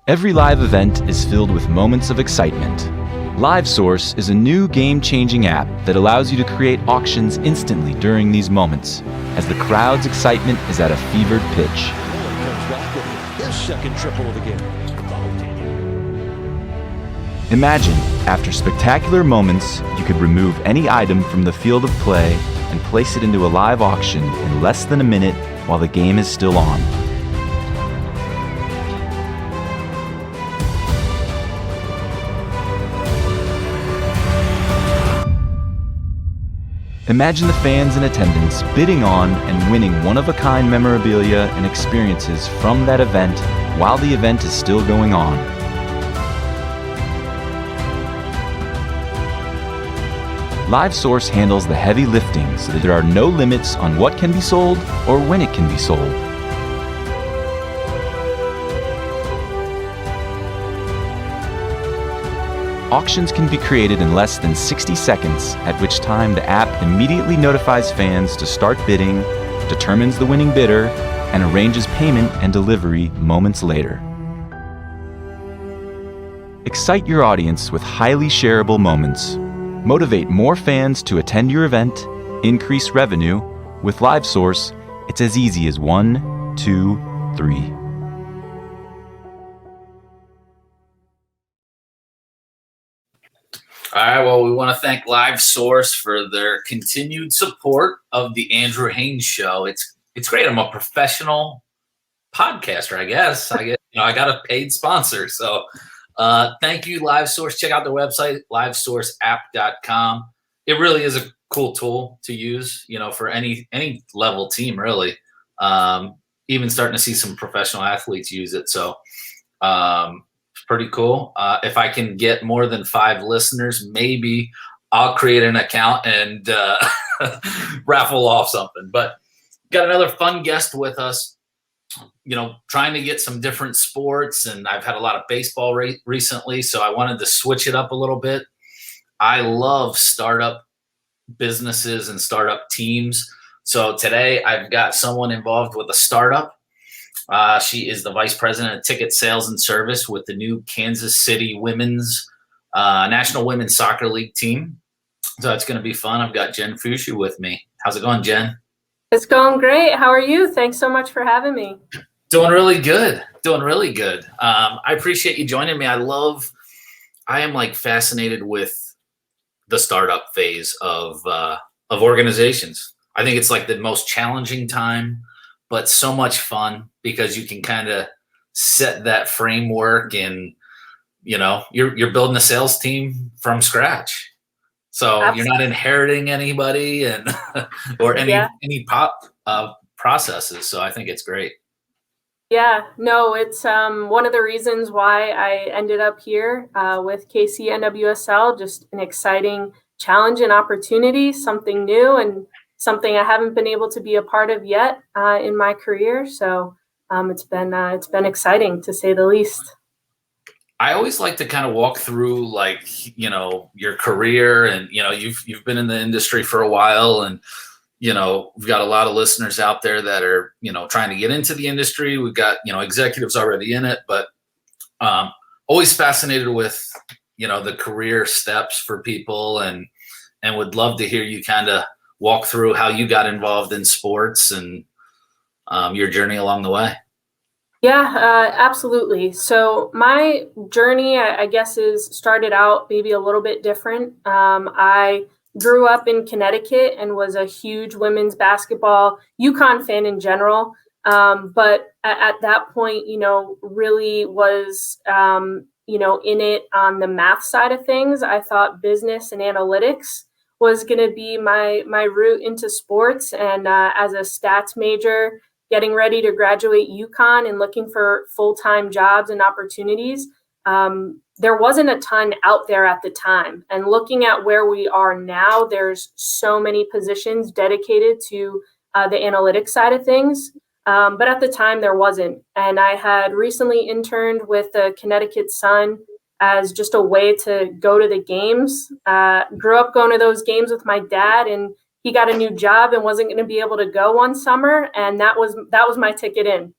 Every live event is filled with moments of excitement. LiveSource is a new game-changing app that allows you to create auctions instantly during these moments, as the crowd's excitement is at a fevered pitch. Comes back with his second triple of the game. Imagine, after spectacular moments, you could remove any item from the field of play and place it into a live auction in less than a minute while the game is still on. Imagine the fans in attendance bidding on and winning one-of-a-kind memorabilia and experiences from that event while the event is still going on. LiveSource handles the heavy lifting so that there are no limits on what can be sold or when it can be sold. Auctions can be created in less than 60 seconds, at which time the app immediately notifies fans to start bidding, determines the winning bidder, and arranges payment and delivery moments later. Excite your audience with highly shareable moments. Motivate more fans to attend your event, increase revenue. With LiveSource, it's as easy as 1, 2, 3. All right, well, we want to thank LiveSource for their continued support of the Andrew Haines Show. It's great. I'm a professional podcaster, I guess. I got a paid sponsor. So thank you, LiveSource. Check out their website, livesourceapp.com. It really is a cool tool to use, for any level team, really. Even starting to see some professional athletes use it. So pretty cool. If I can get more than 5 listeners, maybe I'll create an account and raffle off something. But got another fun guest with us, trying to get some different sports. And I've had a lot of baseball recently, so I wanted to switch it up a little bit. I love startup businesses and startup teams. So today I've got someone involved with a startup. She is the Vice President of Ticket Sales and Service with the new Kansas City Women's National Women's Soccer League team. So it's going to be fun. I've got Jen Fusci with me. How's it going, Jen? It's going great. How are you? Thanks so much for having me. Doing really good. I appreciate you joining me. I am fascinated with the startup phase of organizations. I think it's the most challenging time, but so much fun because you can kind of set that framework and, you're building a sales team from scratch. So Absolutely. You're not inheriting anybody and or any processes. So I think it's great. Yeah, no, it's one of the reasons why I ended up here with KC NWSL, just an exciting challenge and opportunity, something new and something I haven't been able to be a part of yet in my career. So it's been exciting, to say the least. I always like to kind of walk through your career and, you've been in the industry for a while and, we've got a lot of listeners out there that are, trying to get into the industry. We've got, executives already in it, but always fascinated with, the career steps for people and would love to hear you kind of walk through how you got involved in sports and your journey along the way. Yeah, absolutely. So my journey, I guess, started out maybe a little bit different. I grew up in Connecticut and was a huge women's basketball, UConn fan in general. But at that point, really was, in it on the math side of things. I thought business and analytics was going to be my route into sports. And as a stats major, getting ready to graduate UConn and looking for full-time jobs and opportunities, there wasn't a ton out there at the time. And looking at where we are now, there's so many positions dedicated to the analytics side of things. But at the time, there wasn't. And I had recently interned with the Connecticut Sun as just a way to go to the games. Grew up going to those games with my dad, and he got a new job and wasn't going to be able to go one summer. And that was my ticket in.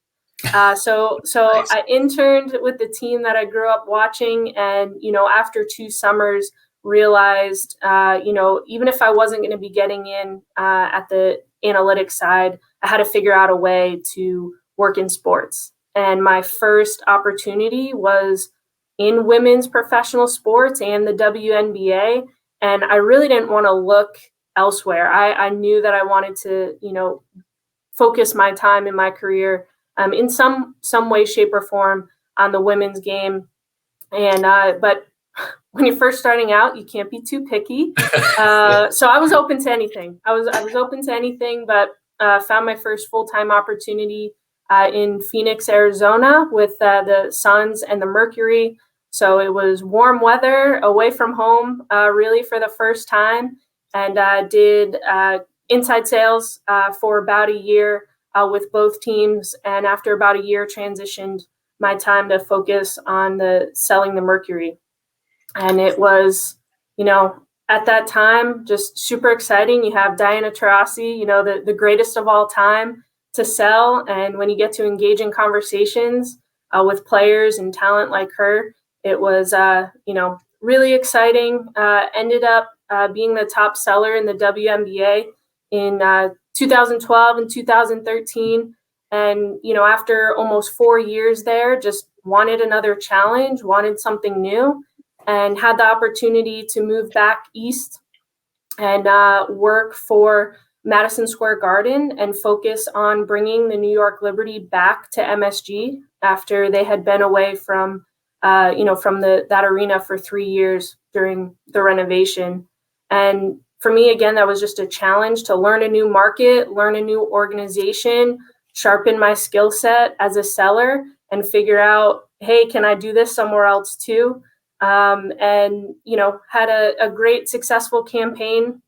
So Nice. I interned with the team that I grew up watching, and after 2 summers, realized even if I wasn't going to be getting in at the analytics side, I had to figure out a way to work in sports. And my first opportunity was in women's professional sports and the WNBA, and I really didn't want to look elsewhere. I knew that I wanted to focus my time in my career in some way, shape, or form on the women's game. And but when you're first starting out, you can't be too picky. So I was open to anything. I was open to anything, but found my first full-time opportunity in Phoenix, Arizona, with the Suns and the Mercury. So it was warm weather, away from home, really for the first time, and did inside sales for about a year with both teams. And after about a year, transitioned my time to focus on selling the Mercury. And it was, at that time, just super exciting. You have Diana Taurasi, the greatest of all time to sell. And when you get to engage in conversations with players and talent like her, it was, really exciting. Ended up being the top seller in the WNBA in 2012 and 2013. And, after almost 4 years there, just wanted another challenge, wanted something new, and had the opportunity to move back east and work for Madison Square Garden and focus on bringing the New York Liberty back to MSG after they had been away from that arena for 3 years during the renovation. And for me, again, that was just a challenge to learn a new market, learn a new organization, sharpen my skill set as a seller, and figure out, hey, can I do this somewhere else too? And had a great, successful campaign,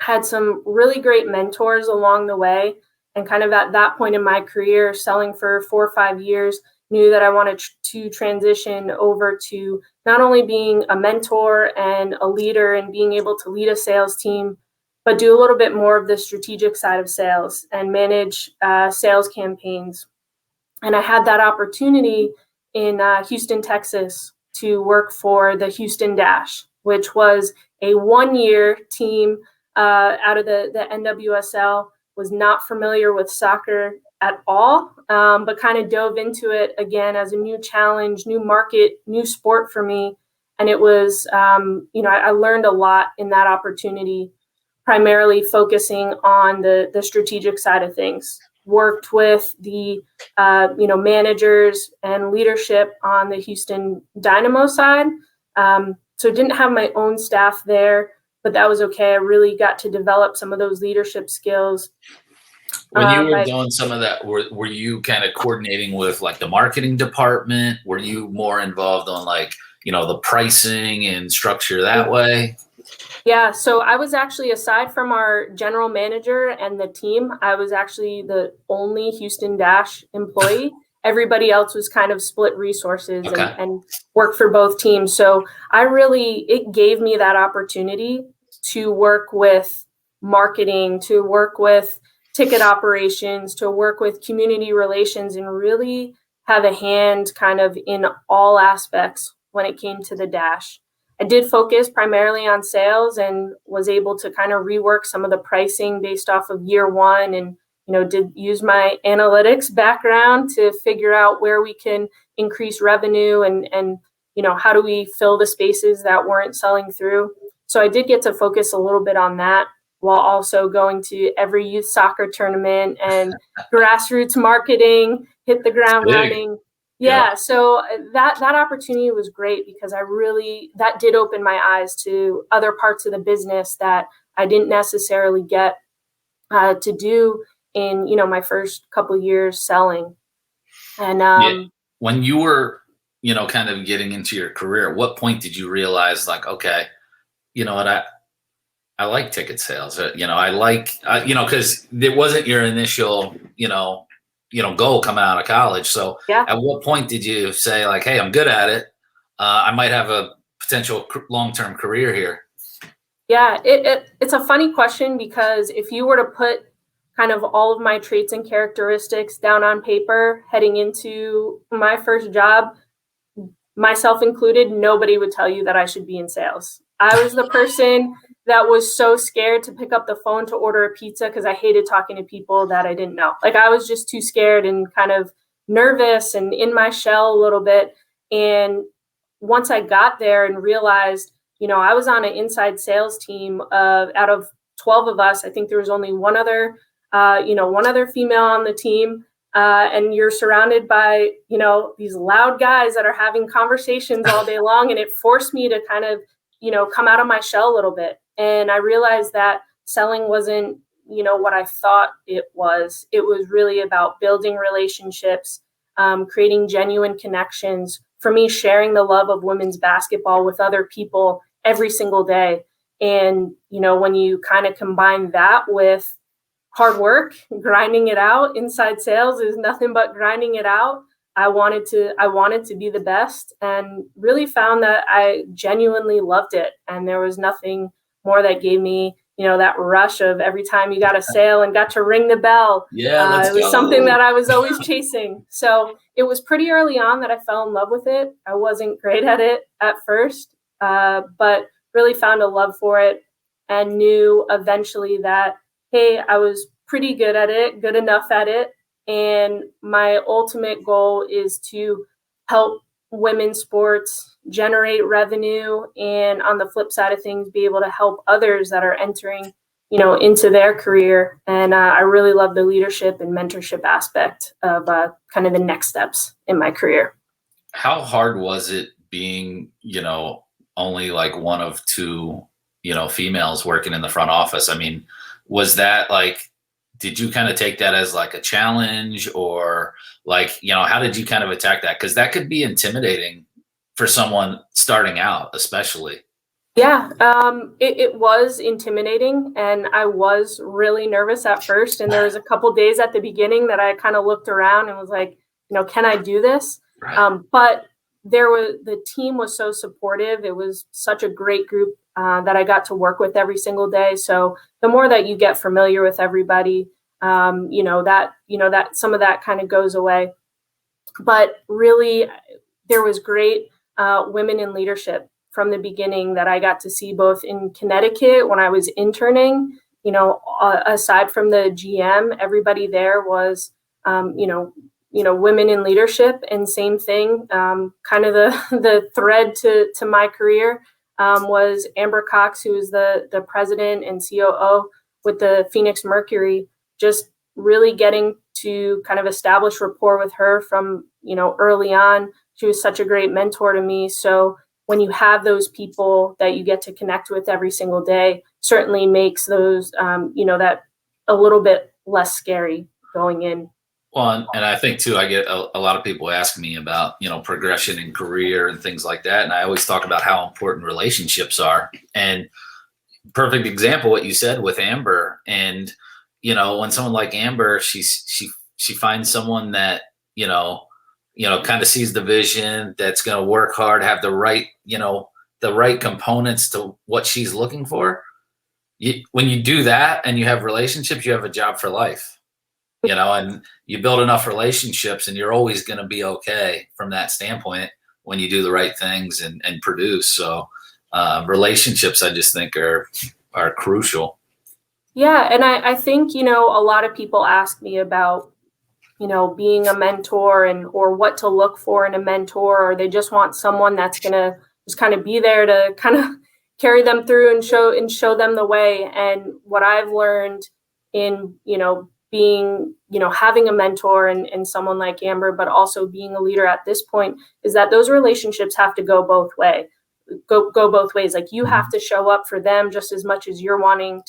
had some really great mentors along the way. And kind of at that point in my career, selling for 4 or 5 years, knew that I wanted to transition over to not only being a mentor and a leader and being able to lead a sales team, but do a little bit more of the strategic side of sales and manage sales campaigns. And I had that opportunity in Houston, Texas, to work for the Houston Dash, which was a 1-year team out of the NWSL. Was not familiar with soccer at all, but kind of dove into it again as a new challenge, new market, new sport for me. And it was, I learned a lot in that opportunity, primarily focusing on the strategic side of things. Worked with the managers and leadership on the Houston Dynamo side. So didn't have my own staff there, but that was okay. I really got to develop some of those leadership skills. When you were doing some of that, were you kind of coordinating with like the marketing department? Were you more involved on the pricing and structure that way? Yeah, so I was actually, aside from our general manager and the team, I was actually the only Houston Dash employee. Everybody else was kind of split resources and worked for both teams. So it gave me that opportunity to work with marketing, to work with ticket operations, to work with community relations, and really have a hand kind of in all aspects when it came to the Dash. I did focus primarily on sales and was able to kind of rework some of the pricing based off of year one, and did use my analytics background to figure out where we can increase revenue and how do we fill the spaces that weren't selling through. So I did get to focus a little bit on that while also going to every youth soccer tournament and grassroots marketing, hit the ground running. Yeah, so that opportunity was great because that did open my eyes to other parts of the business that I didn't necessarily get to do in my first couple of years selling. And when you were kind of getting into your career, at what point did you realize okay, you know what, I like ticket sales. I like because it wasn't your initial goal coming out of college. So at what point did you say hey, I'm good at it. I might have a potential long-term career here? Yeah, it's a funny question because if you were to put kind of all of my traits and characteristics down on paper heading into my first job, myself included, nobody would tell you that I should be in sales. I was the person that was so scared to pick up the phone to order a pizza because I hated talking to people that I didn't know. Like, I was just too scared and kind of nervous and in my shell a little bit. And once I got there and realized, I was on an inside sales team out of 12 of us. I think there was only one other female on the team. And you're surrounded by, these loud guys that are having conversations all day long. And it forced me to kind of, come out of my shell a little bit. And I realized that selling wasn't, what I thought it was. It was really about building relationships, creating genuine connections. For me, sharing the love of women's basketball with other people every single day. And, when you kind of combine that with hard work, grinding it out, inside sales is nothing but grinding it out. I wanted to be the best, and really found that I genuinely loved it. And there was nothing more that gave me, that rush of every time you got a sale and got to ring the bell. Yeah, it was something that I was always chasing. So it was pretty early on that I fell in love with it. I wasn't great at it at first, but really found a love for it, and knew eventually that, hey, I was pretty good at it, good enough at it. And my ultimate goal is to help women's sports generate revenue, and on the flip side of things, be able to help others that are entering, into their career. And I really love the leadership and mentorship aspect of kind of the next steps in my career. How hard was it being, only like one of two, females working in the front office? I mean, was that like, did you kind of take that as like a challenge, or like, how did you kind of attack that? Because that could be intimidating for someone starting out, especially. Yeah, it was intimidating, and I was really nervous at first. And there was a couple days at the beginning that I kind of looked around and was like, can I do this? Right. But the team was so supportive. It was such a great group that I got to work with every single day. So the more that you get familiar with everybody, that some of that kind of goes away. But really, there was great women in leadership from the beginning that I got to see, both in Connecticut when I was interning. Aside from the GM, everybody there was, women in leadership. And same thing, kind of the thread to my career was Amber Cox, who is the president and COO with the Phoenix Mercury. Just really getting to kind of establish rapport with her from, early on. She was such a great mentor to me. So when you have those people that you get to connect with every single day, certainly makes those, that a little bit less scary going in. Well, and I think too, I get a lot of people ask me about, progression in career and things like that. And I always talk about how important relationships are. And perfect example, what you said with Amber. And, when someone like Amber, she finds someone that, kind of sees the vision, that's going to work hard, have the right, the right components to what she's looking for. When you do that and you have relationships, you have a job for life. And you build enough relationships, and you're always going to be okay from that standpoint when you do the right things and produce. So relationships, I just think are crucial. Yeah. And I think, a lot of people ask me about, being a mentor or what to look for in a mentor, or they just want someone that's going to just kind of be there to kind of carry them through and show them the way. And what I've learned in, being, having a mentor and someone like Amber, but also being a leader at this point, is that those relationships have to go both ways. Like, you have to show up for them just as much as you're wanting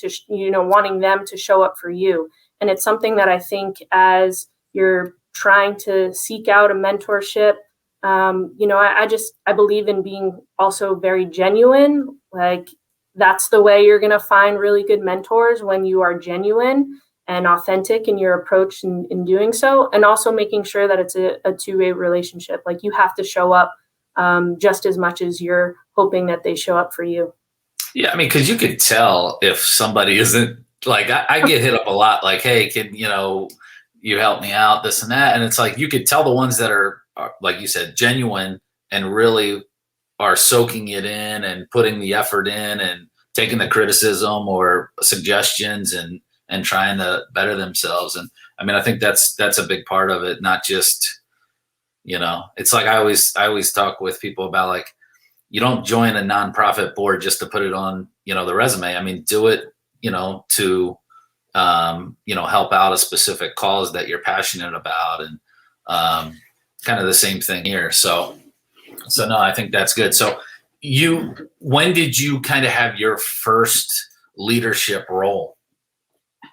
them to show up for you. And it's something that I think, as you're trying to seek out a mentorship, I believe in being also very genuine. Like, that's the way you're going to find really good mentors, when you are genuine and authentic in your approach in doing so, and also making sure that it's a two-way relationship. Like, you have to show up just as much as you're hoping that they show up for you. Yeah, I mean, because you could tell if somebody isn't like I get hit up a lot, like, hey, can you help me out, this and that, and it's like you could tell the ones that are like you said, genuine and really are soaking it in and putting the effort in and taking the criticism or suggestions and trying to better themselves. And I mean, I think that's a big part of it, not just, it's like I always talk with people about, like, you don't join a nonprofit board just to put it on, the resume. I mean, do it, to, help out a specific cause that you're passionate about. And kind of the same thing here. So no, I think that's good. So when did you kind of have your first leadership role?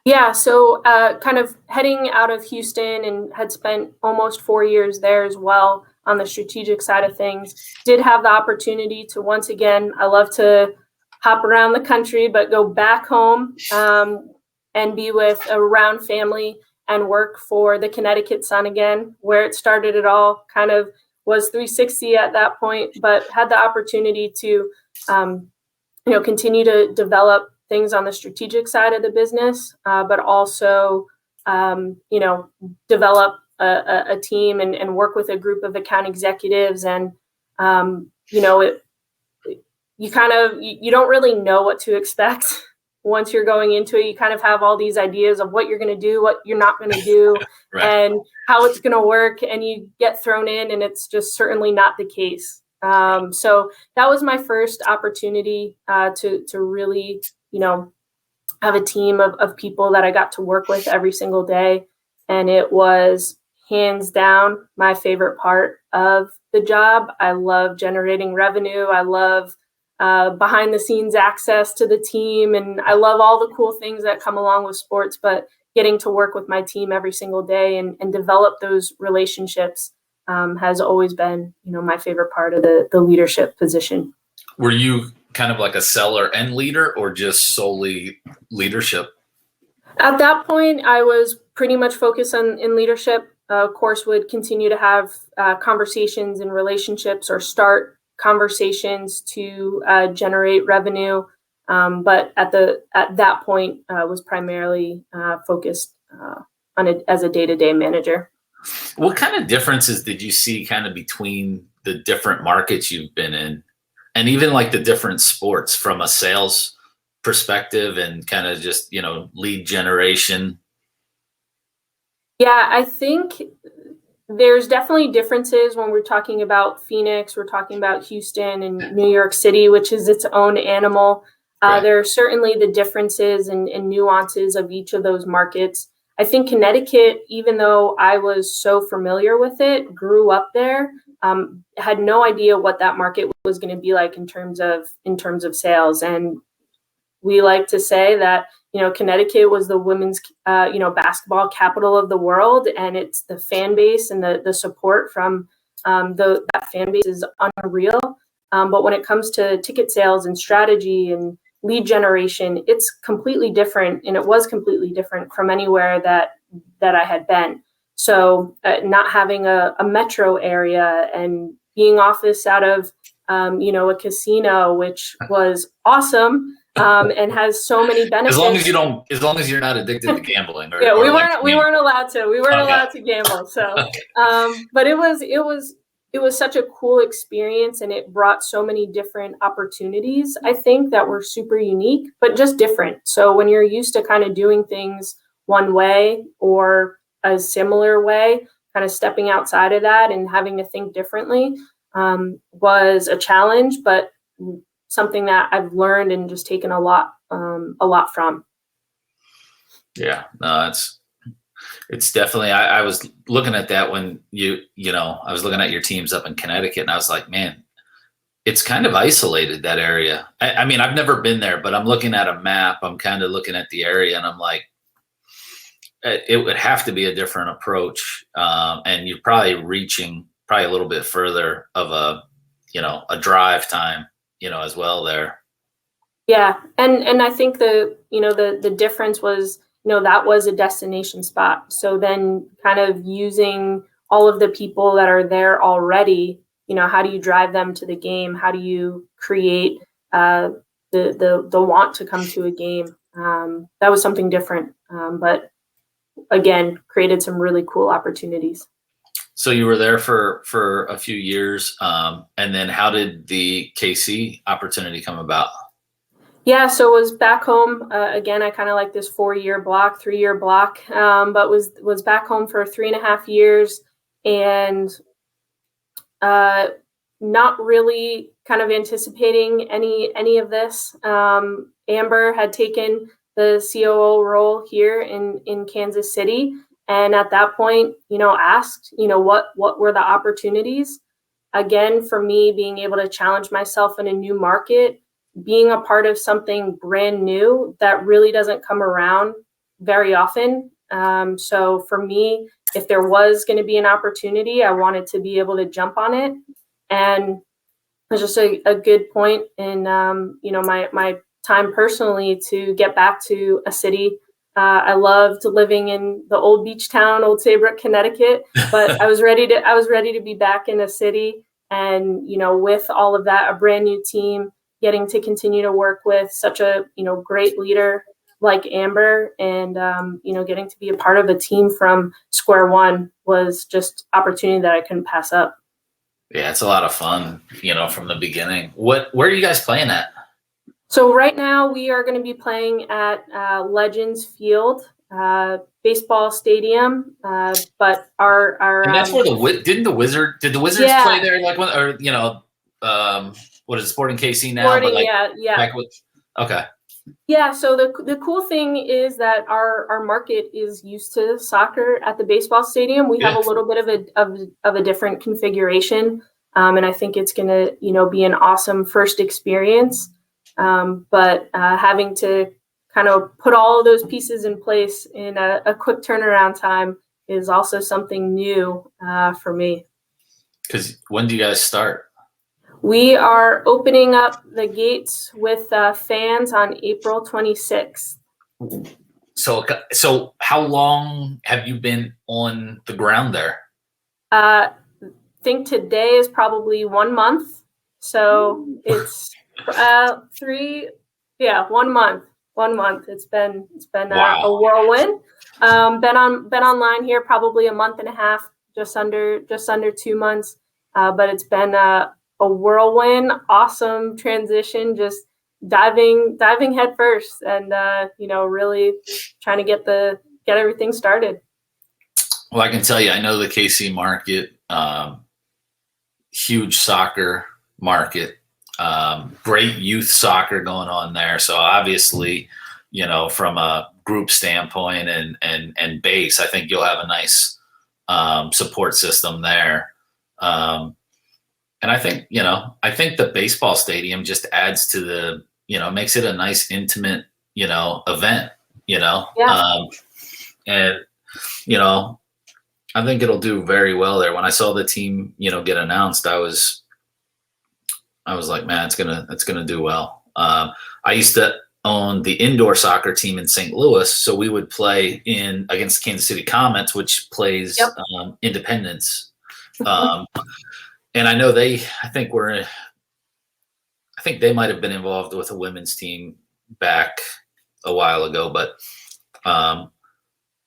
Yeah, so kind of heading out of Houston, and had spent almost 4 years there as well on the strategic side of things. Did have the opportunity to, once again, I love to hop around the country, but go back home and be with around family and work for the Connecticut Sun again, where it started it all. Kind of was 360 at that point, but had the opportunity to continue to develop things on the strategic side of the business, but also, develop a team and work with a group of account executives. And, you don't really know what to expect once you're going into it. You kind of have all these ideas of what you're going to do, what you're not going to do, right, and how it's going to work. And you get thrown in, and it's just certainly not the case. So that was my first opportunity to really, have a team of people that I got to work with every single day. And it was hands down my favorite part of the job. I love generating revenue. I love behind the scenes access to the team. And I love all the cool things that come along with sports, but getting to work with my team every single day and develop those relationships has always been, my favorite part of the leadership position. Were you kind of like a seller and leader, or just solely leadership? At that point, I was pretty much focused in leadership. Of course, would continue to have conversations and relationships, or start conversations to generate revenue. But at that point, was primarily focused on it as a day-to-day manager. What kind of differences did you see kind of between the different markets you've been in, and even like the different sports from a sales perspective and kind of just, lead generation? Yeah, I think there's definitely differences when we're talking about Phoenix, we're talking about Houston and New York City, which is its own animal. Right. There are certainly the differences and nuances of each of those markets. I think Connecticut, even though I was so familiar with it, grew up there, had no idea what that market was going to be like in terms of sales. And we like to say that, Connecticut was the women's, basketball capital of the world, and it's the fan base and the support from that fan base is unreal. But when it comes to ticket sales and strategy and lead generation, it's completely different, and it was completely different from anywhere that I had been. So not having a metro area and being office out of, a casino, which was awesome. And has so many benefits. As long as you're not addicted to gambling. Yeah, we weren't allowed to. We weren't allowed to gamble. So, but it was such a cool experience, and it brought so many different opportunities, I think, that were super unique, but just different. So when you're used to kind of doing things one way or a similar way, kind of stepping outside of that and having to think differently was a challenge, but something that I've learned and just taken a lot from. Yeah, no, it's definitely, I was looking at that when I was looking at your teams up in Connecticut, and I was like, man, it's kind of isolated, that area. I mean, I've never been there, but I'm looking at a map, I'm kind of looking at the area, and I'm like, it would have to be a different approach. And you're probably reaching a little bit further of a drive time, as well there. Yeah. And I think the difference was, that was a destination spot. So then kind of using all of the people that are there already, how do you drive them to the game? How do you create the want to come to a game? that was something different. But again, created some really cool opportunities. So you were there for a few years, and then how did the KC opportunity come about? Yeah, so was back home again. I kind of like this 4-year block, 3-year block, but was back home for 3.5 years, and not really kind of anticipating any of this. Amber had taken the COO role here in Kansas City, and at that point, asked, what were the opportunities? Again, for me, being able to challenge myself in a new market, being a part of something brand new that really doesn't come around very often. So for me, if there was going to be an opportunity, I wanted to be able to jump on it. And it was just a good point in, my time personally to get back to a city. I loved living in the old beach town, Old Saybrook, Connecticut, but I was ready to be back in a city. And, with all of that, a brand new team, getting to continue to work with such a, great leader like Amber, and, getting to be a part of a team from square one was just opportunity that I couldn't pass up. Yeah, it's a lot of fun, from the beginning. Where are you guys playing at? So right now we are going to be playing at Legends Field, baseball stadium, but our and that's where did the Wizards play there, like when, or what is it, Sporting KC now? Sporting, but like, yeah. Okay. Yeah, so the cool thing is that our market is used to soccer at the baseball stadium. We have a little bit of a different configuration, and I think it's going to be an awesome first experience. But having to kind of put all of those pieces in place in a quick turnaround time is also something new for me. Because when do you guys start? We are opening up the gates with fans on April 26th. So how long have you been on the ground there? I think today is probably 1 month. So it's 1 month. 1 month. It's been wow. A whirlwind. Been online here probably a month and a half, just under 2 months. But it's been a whirlwind, awesome transition, just diving head first, and really trying to get everything started. Well, I can tell you, I know the KC market, huge soccer market, great youth soccer going on there. So obviously, from a group standpoint and base, I think you'll have a nice support system there. And I think, the baseball stadium just adds to the, makes it a nice, intimate, event, Yeah. And, I think it'll do very well there. When I saw the team, get announced, I was like, man, it's gonna do well. I used to own the indoor soccer team in St. Louis, so we would play against Kansas City Comets, which plays Independence. And I know I think they might have been involved with a women's team back a while ago, but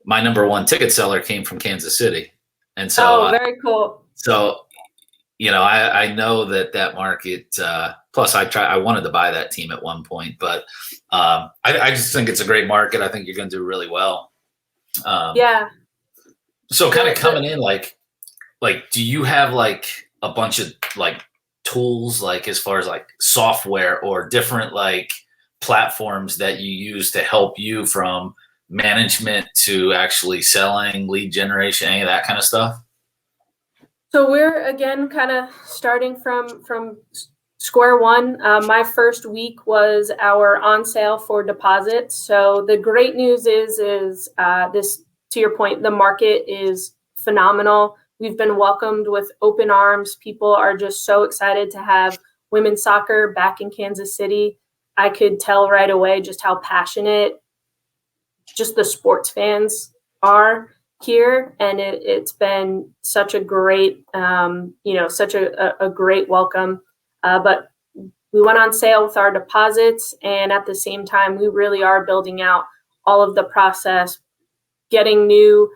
my number one ticket seller came from Kansas City. And so very cool. So, I know that market, plus I wanted to buy that team at one point, but I just think it's a great market. I think you're going to do really well. Yeah. So kind of coming in, like, do you have like a bunch of like tools, like as far as like software or different like platforms that you use to help you from management to actually selling, lead generation, any of that kind of stuff? So we're again kind of starting from square one. My first week was our on sale for deposits. So the great news is this, to your point, the market is phenomenal. We've been welcomed with open arms. People are just so excited to have women's soccer back in Kansas City. I could tell right away just how passionate just the sports fans are here. And it's been such a great, such a great welcome. But we went on sale with our deposits, and at the same time, we really are building out all of the process, getting new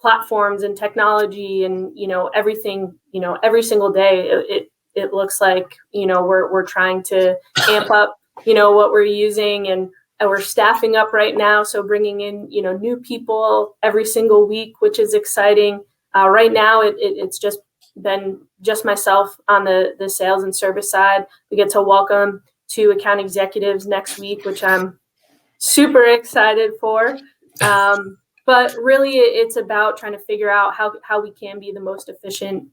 platforms and technology, and everything. Every single day, it looks like we're trying to amp up what we're using, and we're staffing up right now, so bringing in new people every single week, which is exciting. Right now, it's just been just myself on the sales and service side. We get to welcome 2 account executives next week, which I'm super excited for. But really, it's about trying to figure out how we can be the most efficient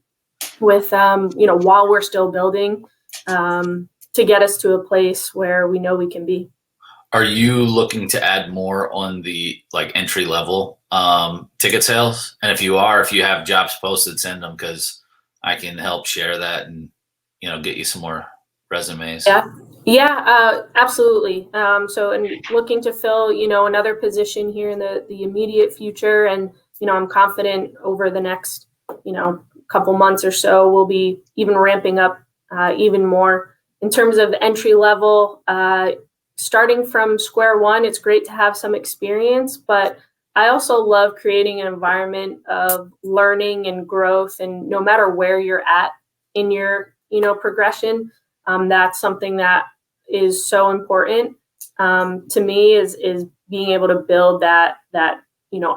with, while we're still building, to get us to a place where we know we can be. Are you looking to add more on the entry level ticket sales? And if you have jobs posted, send them, because I can help share that and get you some more resumes. Yeah, absolutely. So, and looking to fill another position here in the immediate future, and I'm confident over the next couple months or so we'll be even ramping up even more in terms of entry level. Starting from square one, it's great to have some experience, but I also love creating an environment of learning and growth. And no matter where you're at in your, progression, that's something that is so important to me, is being able to build that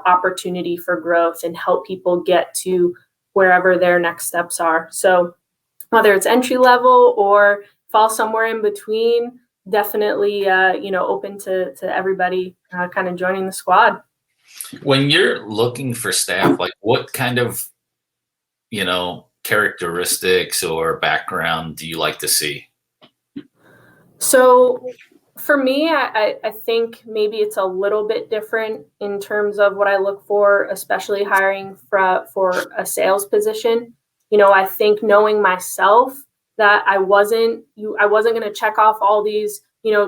opportunity for growth and help people get to wherever their next steps are. So whether it's entry level or fall somewhere in between, definitely, open to everybody kind of joining the squad. When you're looking for staff, what kind of, characteristics or background do you like to see? So for me, I think maybe it's a little bit different in terms of what I look for, especially hiring for a sales position. I think knowing myself that I wasn't going to check off all these,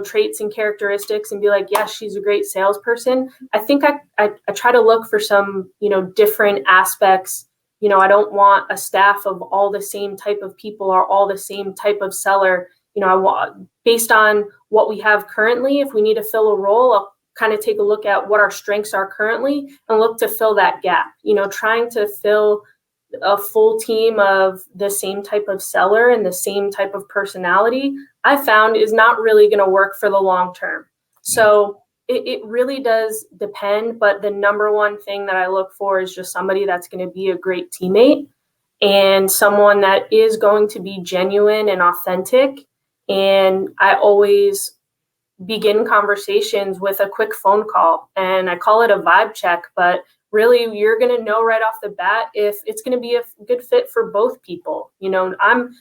traits and characteristics and be like, yes, she's a great salesperson. I think I try to look for some, different aspects. I don't want a staff of all the same type of people or all the same type of seller. I want, based on what we have currently, if we need to fill a role, I'll kind of take a look at what our strengths are currently and look to fill that gap. Trying to fill a full team of the same type of seller and the same type of personality, I found is not really going to work for the long term. So it really does depend. But the number one thing that I look for is just somebody that's going to be a great teammate and someone that is going to be genuine and authentic. And I always begin conversations with a quick phone call, and I call it a vibe check, but really you're going to know right off the bat if it's going to be a good fit for both people. I'm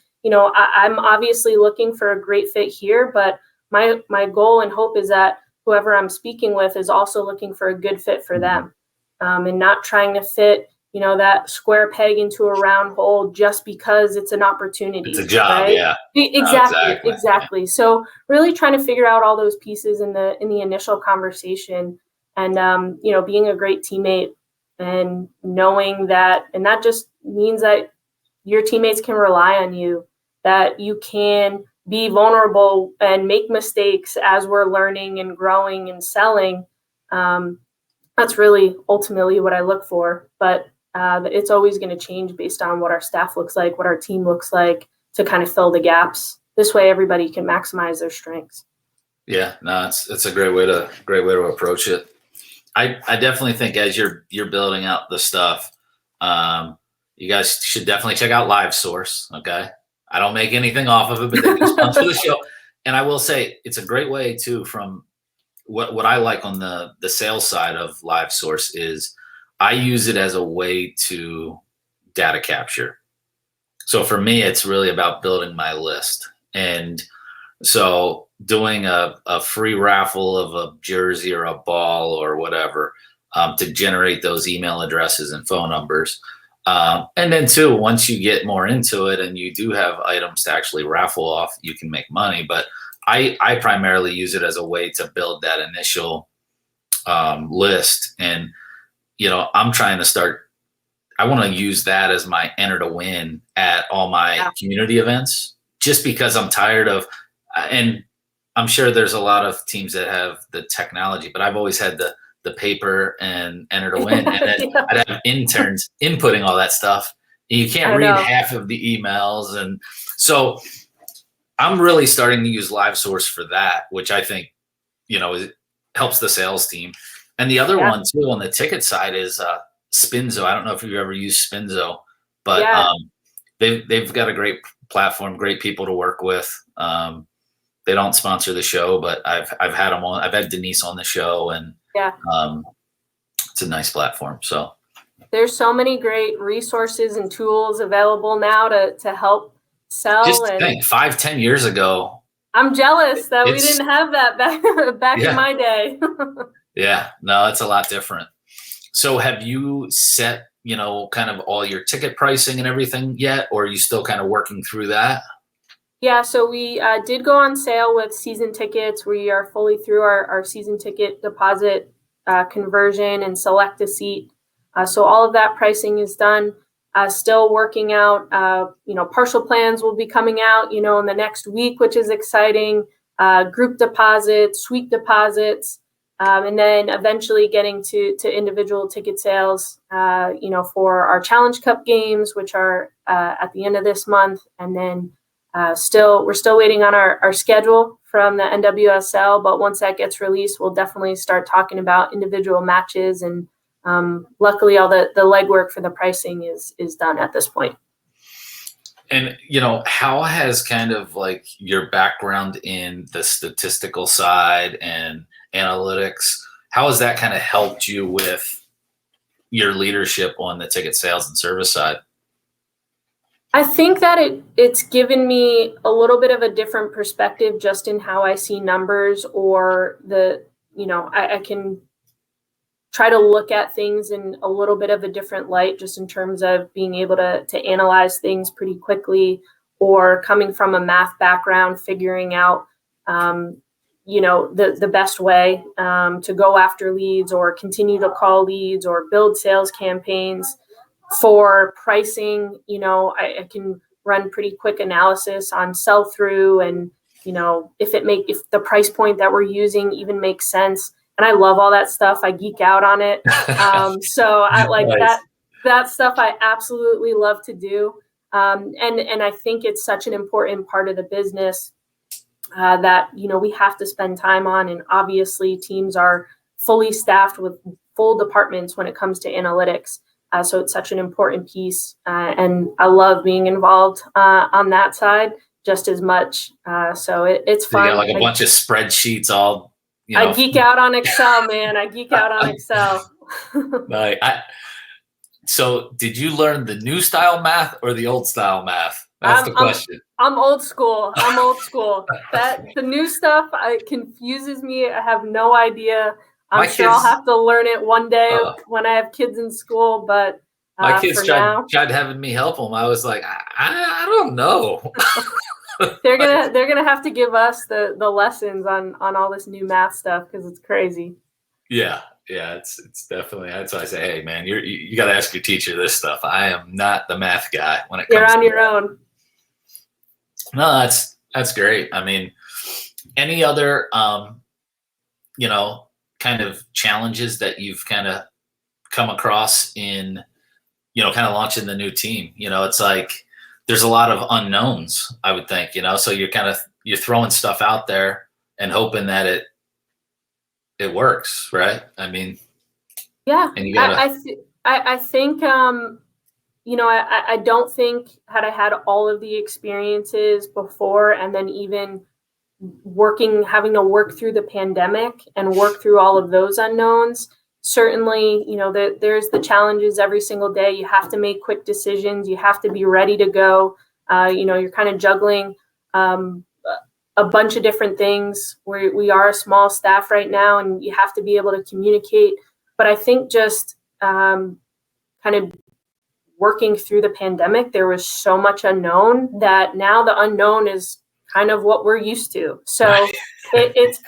obviously looking for a great fit here, but my goal and hope is that whoever I'm speaking with is also looking for a good fit for them, and not trying to fit, that square peg into a round hole just because it's an opportunity. It's a job, right? Yeah. Exactly. So really trying to figure out all those pieces in the initial conversation, and being a great teammate, and knowing that, and that just means that your teammates can rely on you, that you can be vulnerable and make mistakes as we're learning and growing and selling. That's really ultimately what I look for. But it's always going to change based on what our staff looks like, what our team looks like, to kind of fill the gaps. This way, everybody can maximize their strengths. Yeah, no, it's a great way to approach it. I definitely think as you're building out the stuff, you guys should definitely check out LiveSource. Okay, I don't make anything off of it, but they do sponsor the show. And I will say it's a great way too. From what I like on the sales side of LiveSource is I use it as a way to data capture. So for me, it's really about building my list. And so doing a free raffle of a jersey or a ball or whatever, to generate those email addresses and phone numbers. And then too, once you get more into it and you do have items to actually raffle off, you can make money. But I primarily use it as a way to build that initial list. And, I'm trying to I want to use that as my enter to win at all my community events. just because I'm tired of, and I'm sure there's a lot of teams that have the technology, but I've always had the paper and enter to win. And then Yeah. I'd have interns inputting all that stuff. And you can't read half of the emails. And so I'm really starting to use Live Source for that, which I think, helps the sales team. And the other one too on the ticket side is Spinzo. I don't know if you've ever used Spinzo, but they've got a great platform, great people to work with. They don't sponsor the show, but I've had them on. I've had Denise on the show, and it's a nice platform. So there's so many great resources and tools available now to help sell. Just think, 5-10 years ago. I'm jealous that we didn't have that back in my day. Yeah, no, it's a lot different. So have you set, kind of all your ticket pricing and everything yet, or are you still kind of working through that? Yeah, so we did go on sale with season tickets. We are fully through our season ticket deposit conversion and select a seat. So all of that pricing is done. Still working out, partial plans will be coming out, in the next week, which is exciting. Group deposits, suite deposits, and then eventually getting to individual ticket sales, for our Challenge Cup games, which are at the end of this month. And then we're still waiting on our schedule from the NWSL, but once that gets released, we'll definitely start talking about individual matches. And luckily, all the legwork for the pricing is done at this point. And, how has kind of like your background in the statistical side and analytics, how has that kind of helped you with your leadership on the ticket sales and service side? I think that it's given me a little bit of a different perspective just in how I see numbers, or I can try to look at things in a little bit of a different light, just in terms of being able to analyze things pretty quickly, or coming from a math background, figuring out, the best way to go after leads, or continue to call leads, or build sales campaigns. For pricing, I can run pretty quick analysis on sell through, and if the price point that we're using even makes sense. And I love all that stuff. I geek out on it. So I like nice. that stuff. I absolutely love to do. And I think it's such an important part of the business that we have to spend time on. And obviously, teams are fully staffed with full departments when it comes to analytics. So it's such an important piece, and I love being involved on that side just as much. So it's fun. You got like a bunch of spreadsheets all. I geek out on Excel, man. I geek out on Excel. So did you learn the new style math or the old style math? That's the question. I'm old school. The new stuff, it confuses me. I have no idea. I'm sure I'll have to learn it one day when I have kids in school, but my kids tried having me help them. I was like, I don't know. They're gonna have to give us the lessons on all this new math stuff, because it's crazy. Yeah, it's definitely. That's why I say, hey, man, you got to ask your teacher this stuff. I am not the math guy when it comes. You're on your own. No, that's great. I mean, any other kind of challenges that you've kind of come across in kind of launching the new team? It's like there's a lot of unknowns, I would think, so you're throwing stuff out there and hoping that it works, right? I mean, yeah, and you gotta... I think, I don't think had I had all of the experiences before, and then even having to work through the pandemic and work through all of those unknowns. Certainly, there's the challenges every single day. You have to make quick decisions. You have to be ready to go. You're kind of juggling a bunch of different things. We are a small staff right now, and you have to be able to communicate. But I think just kind of working through the pandemic, there was so much unknown that now the unknown is kind of what we're used to. So it's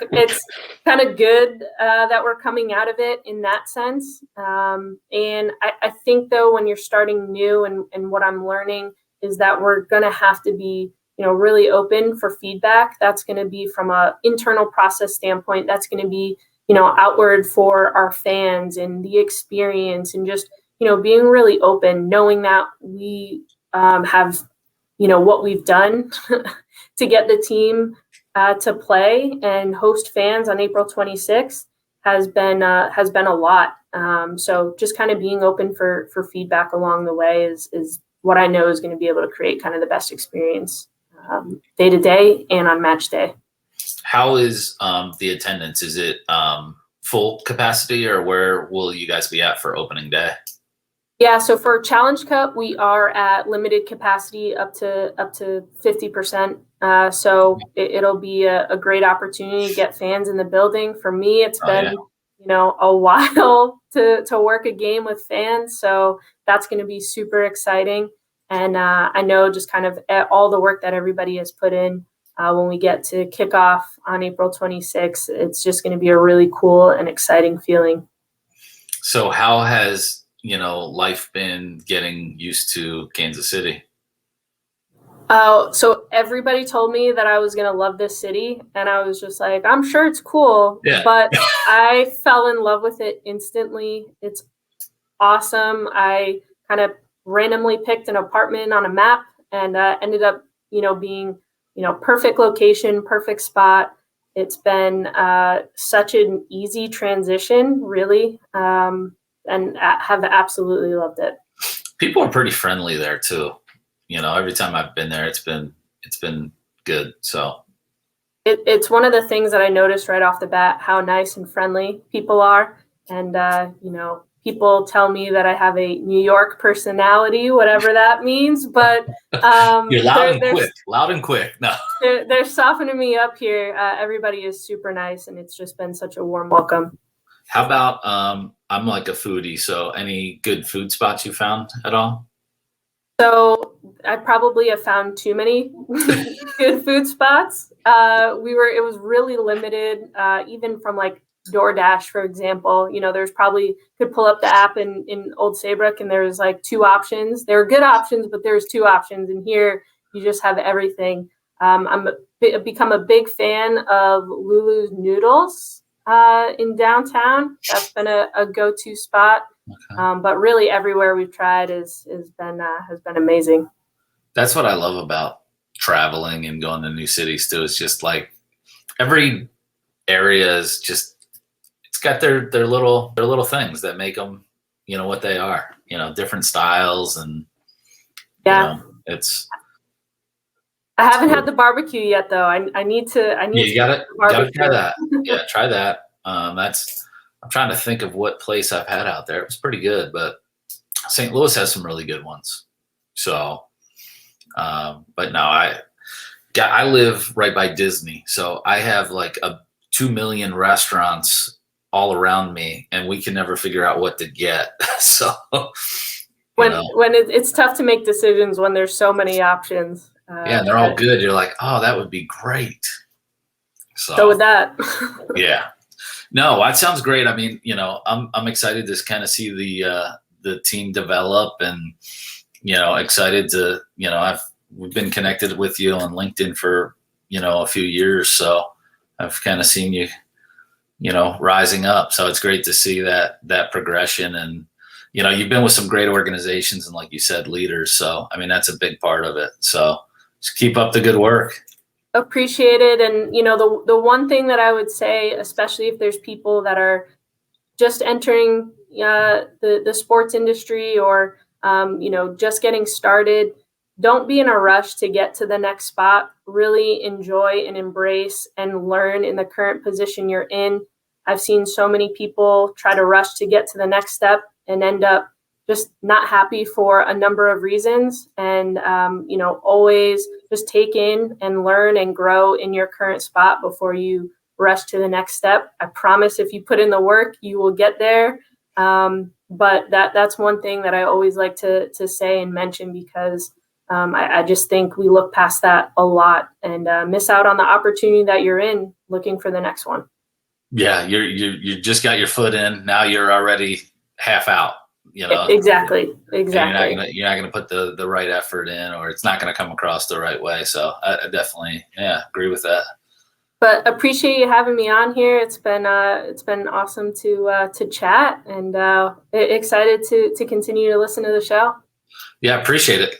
kind of good that we're coming out of it in that sense. And I think, though, when you're starting new, and what I'm learning is that we're going to have to be, really open for feedback. That's going to be from a internal process standpoint. That's going to be, outward for our fans and the experience, and just, being really open, knowing that we have, what we've done to get the team to play and host fans on April 26th has been a lot. So just kind of being open for feedback along the way is what I know is going to be able to create kind of the best experience day to day and on match day. How is the attendance? Is it full capacity, or where will you guys be at for opening day? Yeah, so for Challenge Cup, we are at limited capacity up to 50%. So it'll be a great opportunity to get fans in the building. For me, it's been a while to work a game with fans, so that's going to be super exciting. And I know just kind of all the work that everybody has put in when we get to kick off on April 26th, it's just going to be a really cool and exciting feeling. So how has life been getting used to Kansas City? So everybody told me that I was going to love this city, and I was just like, I'm sure it's cool, but I fell in love with it instantly. It's awesome. I kind of randomly picked an apartment on a map and ended up, being, perfect location, perfect spot. It's been such an easy transition, really. And have absolutely loved it. People are pretty friendly there too. Every time I've been there, it's been good. So it's one of the things that I noticed right off the bat, how nice and friendly people are. And, people tell me that I have a New York personality, whatever that means, but you're loud and quick. No, they're softening me up here. Everybody is super nice, and it's just been such a warm welcome. How about, I'm like a foodie, so any good food spots you found at all? So I probably have found too many good food spots. It was really limited, even from like DoorDash, for example. There's probably could pull up the app in Old Saybrook, and there's like two options. There are good options, but there's two options. And here you just have everything. I've become a big fan of Lulu's Noodles in downtown. That's been a go-to spot. Okay. But really everywhere we've tried has been amazing. That's what I love about traveling and going to new cities too. It's just like every area is just, it's got their little things that make them, what they are, different styles. And it's, I haven't had the barbecue yet though. I need to you gotta try that. Yeah, try that. I'm trying to think of what place I've had out there. It was pretty good, but St. Louis has some really good ones. So, but no, I live right by Disney, so I have like 2 million restaurants all around me, and we can never figure out what to get. So, when it's tough to make decisions when there's so many options. And they're all good. You're like, oh, that would be great. So with that. Yeah. No, that sounds great. I mean, I'm excited to kind of see the team develop, and excited to we've been connected with you on LinkedIn for a few years, so I've kind of seen you rising up. So it's great to see that progression, and you've been with some great organizations and, like you said, leaders. So I mean, that's a big part of it. So just keep up the good work. Appreciate it. And the one thing that I would say, especially if there's people that are just entering the sports industry, or just getting started, don't be in a rush to get to the next spot. Really enjoy and embrace and learn in the current position you're in. I've seen so many people try to rush to get to the next step and end up just not happy for a number of reasons. And, always just take in and learn and grow in your current spot before you rush to the next step. I promise if you put in the work, you will get there. But that's one thing that I always like to say and mention, because I just think we look past that a lot and miss out on the opportunity that you're in looking for the next one. Yeah, you just got your foot in. Now you're already half out. you know. Exactly. You're not gonna put the right effort in, or it's not gonna come across the right way. So I definitely agree with that. But appreciate you having me on here. It's been awesome to chat, and excited to continue to listen to the show. Yeah, appreciate it.